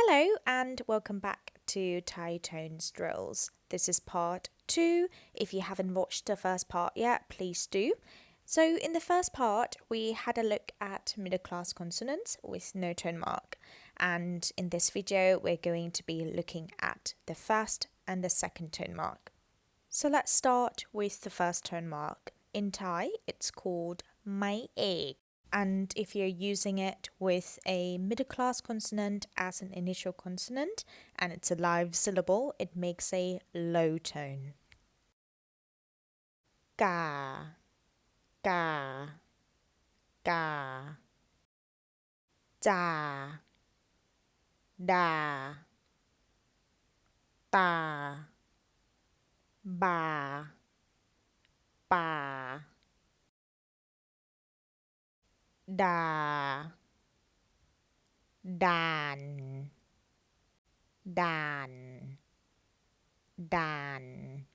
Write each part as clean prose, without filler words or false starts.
Hello and welcome back to Thai Tones Drills. This is part 2. If you haven't watched the first part yet, please do. So in the first part, we had a look at middle class consonants with no tone mark. And in this video, we're going to be looking at the first and the second tone mark. So let's start with the first tone mark. In Thai, it's called mai ek. And if you're using it with a middle class consonant as an initial consonant and it's a live syllable, it makes a low tone. Ka, ka, ka. Ja, da, ta, ba, pa. Da, dan, dan, dan.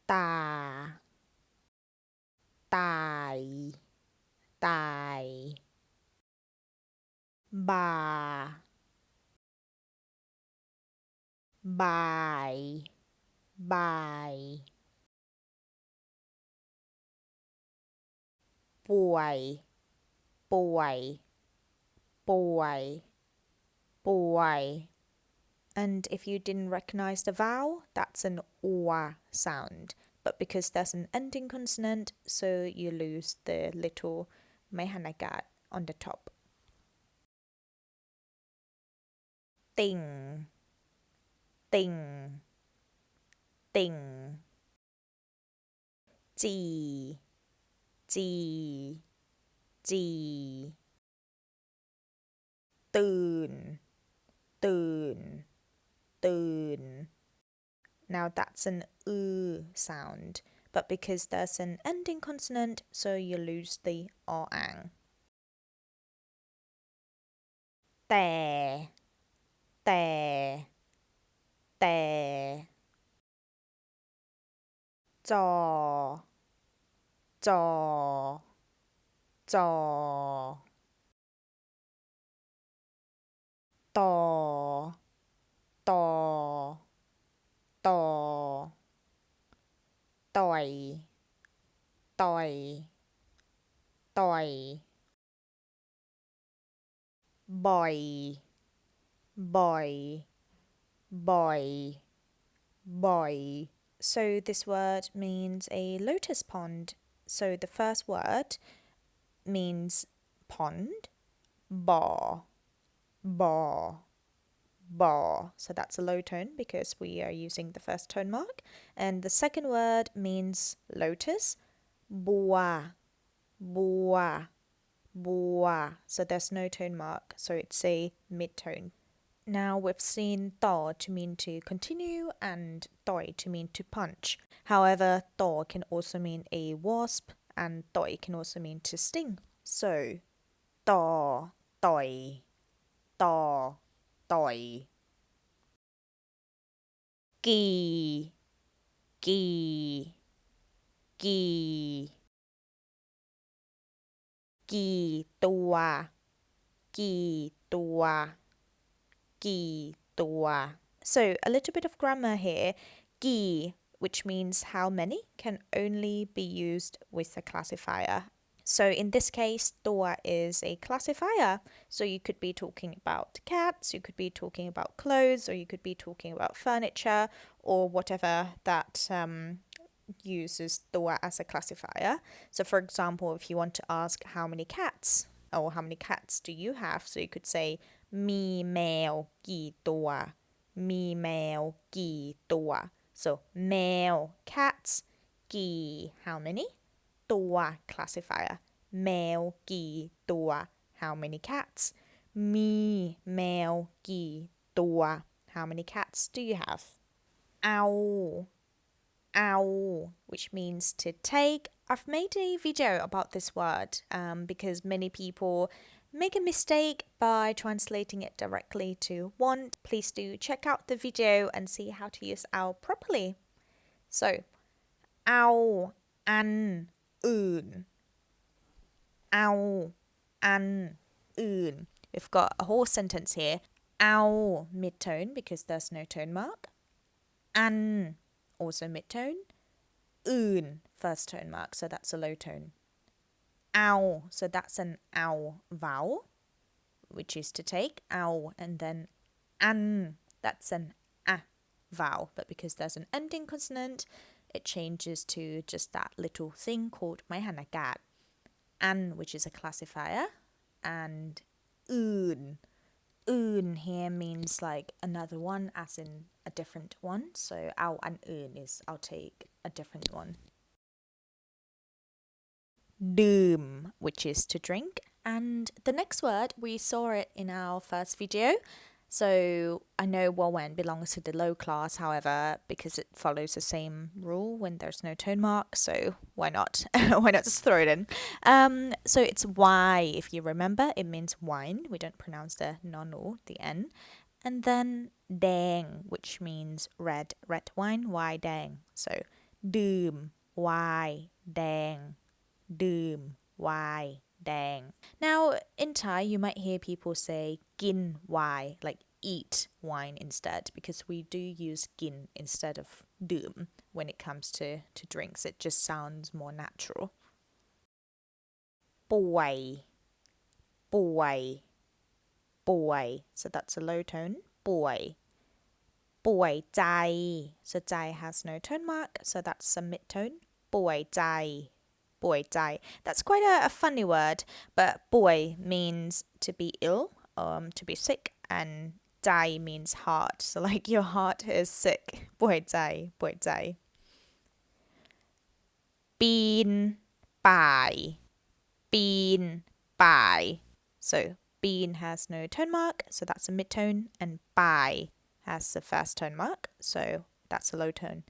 Ta, tai, tai. Ba, bai, bai.ป่วย ป่วย ป่วย ป่วย And if you didn't recognize the vowel, that's an or sound. But because there's an ending consonant, so you lose the little mehanagat on the top. Ting, ting, ting. Ji, ji, ji. ตื่น ตื่น ตื่น Now that's an sound, but because there's an ending consonant, so you lose the ang. แต่ แต่ แต่ จอ จอ จอ ต่อ ต่อ ต่อ ต่อย ต่อย ต่อย บ่อย บ่อย บ่อย บ่อย So this word means a lotus pond. So the first word means pond,บ่อ บ่อ บ่อ. So that's a low tone because we are using the first tone mark. And the second word means lotus, บัว บัว บัว. So there's no tone mark, so it's a mid-tone. Now we've seenต่อ to mean to continue and ต่อย to mean to punch. However, ต่อ can also mean a wasp and ต่อย can also mean to sting. So ต่อ ต่อย ต่อ ต่อย กี่ กี่ กี่ กี่ตัว กี่ตัว กี่ตัว So a little bit of grammar here. กี่ which means how many, can only be used with a classifier. So in this case, ตัว is a classifier. So you could be talking about cats, you could be talking about clothes, or you could be talking about furniture, or whatever that uses ตัว as a classifier. So for example, if you want to ask how many cats, or how many cats do you have, so you could say มีแมวกี่ตัว มีแมวกี่ตัว So แมว cats, กี่ how many, ตัว classifier, แมวกี่ตัว how many cats, มีแมวกี่ตัว how many cats do you have. เอา เอา which means to take. I've made a video about this word because many people make a mistake by translating it directly to want. Please do check out the video and see how to use เอา properly. So เอาอันอื่น เอาอันอื่น. We've got a whole sentence here. Ow, mid-tone because there's no tone mark. An, also mid-tone. Un, first tone mark, so that's a low tone. Ow, so that's an ow vowel, which is to take, ow, and then an, that's an a vowel, but because there's an ending consonant, it changes to just that little thing called ไม้หันอากาศ an, which is a classifier, and un. Un here means like another one, as in a different one. So our an un is I'll take a different one. Doom, which is to drink. And the next word, we saw it in our first video. So I know Wowen belongs to the low class, however, because it follows the same rule when there's no tone mark. So why not? Why not just throw it in? So it's Y. If you remember, it means wine. We don't pronounce the nonu, the N. And then dang, which means red wine, Y dang. So doom, Y, dang, doom, Y, dang. Now, in Thai, you might hear people say gin wine, like eat wine instead, because we do use gin instead of doom when it comes to drinks. It just sounds more natural. ป่วย ป่วย ป่วย so that's a low tone. ป่วย ป่วยใจ so ใจ has no tone mark, so that's a mid tone. ป่วยใจ ป่วยใจ that's quite a funny word, but ป่วย means to be ill, to be sick, and ใจ means heart, so like your heart is sick. ป่วยใจ ป่วยใจ ปีน ป่าย ปีน ป่าย so bean has no tone mark, so that's a mid tone, and pai has the first tone mark, so that's a low tone.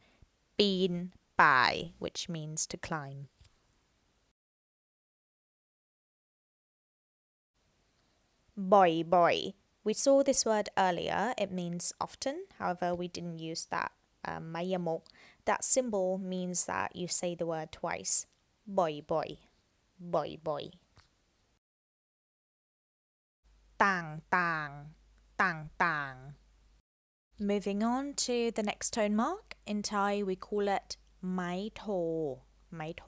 Bean pai, which means to climb. Boy, boy. We saw this word earlier. It means often. However, we didn't use that mayamok. That symbol means that you say the word twice. Boy, boy. Boy, boy. ต่าง ต่าง ต่าง ต่าง Moving on to the next tone mark. In Thai, we call it ไม้โท ไม้โท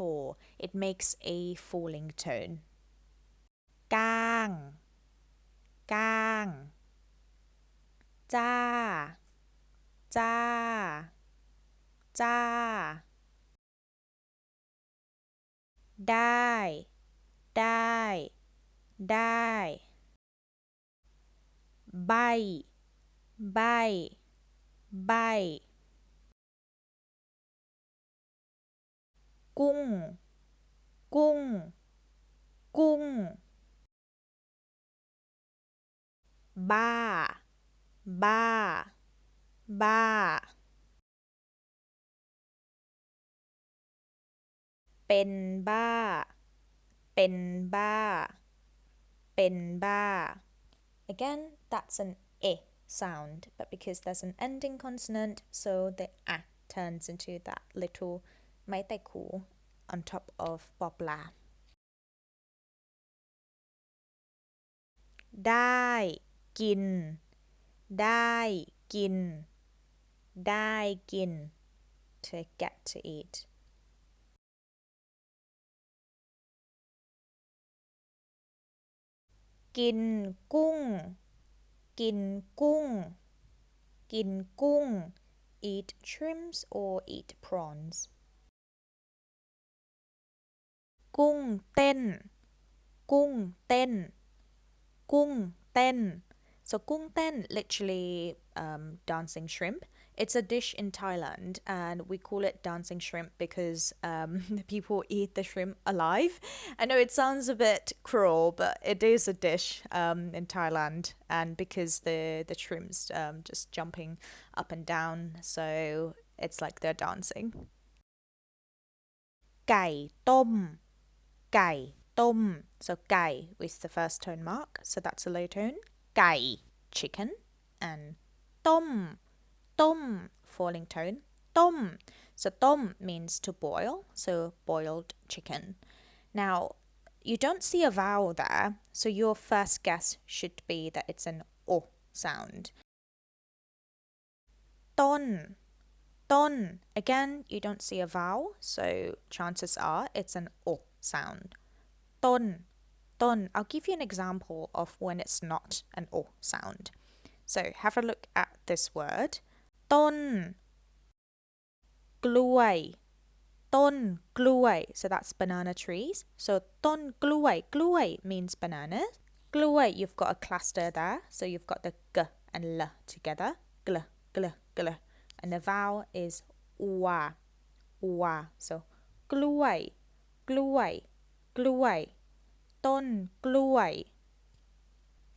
It makes a falling tone. ก้าง ก้าง จ้า จ้า จ้า ได้ ได้ ได้ ใบ ใบ ใบ กุ้ง กุ้ง กุ้ง บ้า บ้า บ้า เป็นบ้า เป็นบ้า เป็นบ้า Again, that's an I sound, but because there's an ending consonant, so the A turns into that little ไม้แต่คู on top of ปอปลา ได้ กิน ได้ กิน ได้ กิน to get to eat. กิน กุ้ง กิน กุ้ง กิน กุ้ง eat shrimps or eat prawns. กุ้ง เต้น กุ้ง เต้น กุ้ง เต้น so กุ้ง เต้น literally dancing shrimp. It's a dish in Thailand, and we call it dancing shrimp because people eat the shrimp alive. I know it sounds a bit cruel, but it is a dish in Thailand, and because the shrimps just jumping up and down, so it's like they're dancing. ไก่ ต้ม ไก่ ต้ม so ไก่ with the first tone mark, so that's a low tone. ไก่ chicken, and ต้ม ต้ม falling tone. ต้ม so ต้ม means to boil, so boiled chicken. Now, you don't see a vowel there, so your first guess should be that it's an o sound. ต้น ต้น again, you don't see a vowel, so chances are it's an o sound. ต้น ต้น. I'll give you an example of when it's not an o sound. So have a look at this word. ต้น กล้วย ต้น กล้วย. So that's banana trees. So ต้น กล้วย กล้วย means banana. กล้วย, you've got a cluster there. So you've got the g and l together. Gl, gl, gl. And the vowel is wa, wa. So กล้วย กล้วย กล้วย ต้น กล้วย.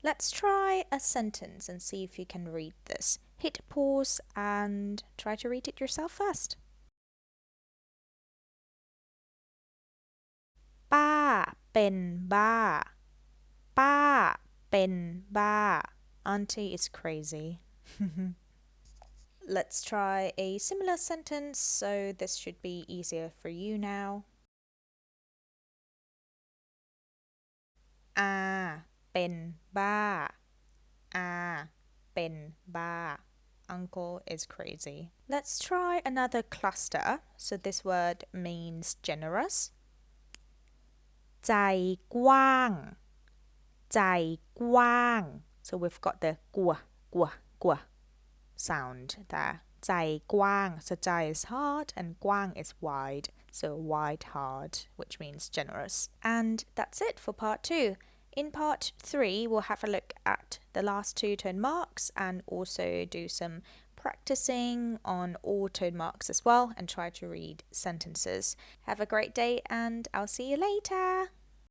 Let's try a sentence and see if you can read this. Hit pause and try to read it yourself first. ป้าเป็นบ้า ป้าเป็นบ้า Auntie is crazy. Let's try a similar sentence, so this should be easier for you now. อาเป็นบ้า อาเป็นบ้า Uncle is crazy. Let's try another cluster. So this word means generous. ใจกว้าง ใจกว้าง So we've got the gua, gua, gua sound there. ใจกว้าง So ใจ is hard and กว้าง is wide. So wide, hard, which means generous. And that's it for part 2. In part 3, we'll have a look at the last 2 tone marks and also do some practicing on all tone marks as well and try to read sentences. Have a great day and I'll see you later.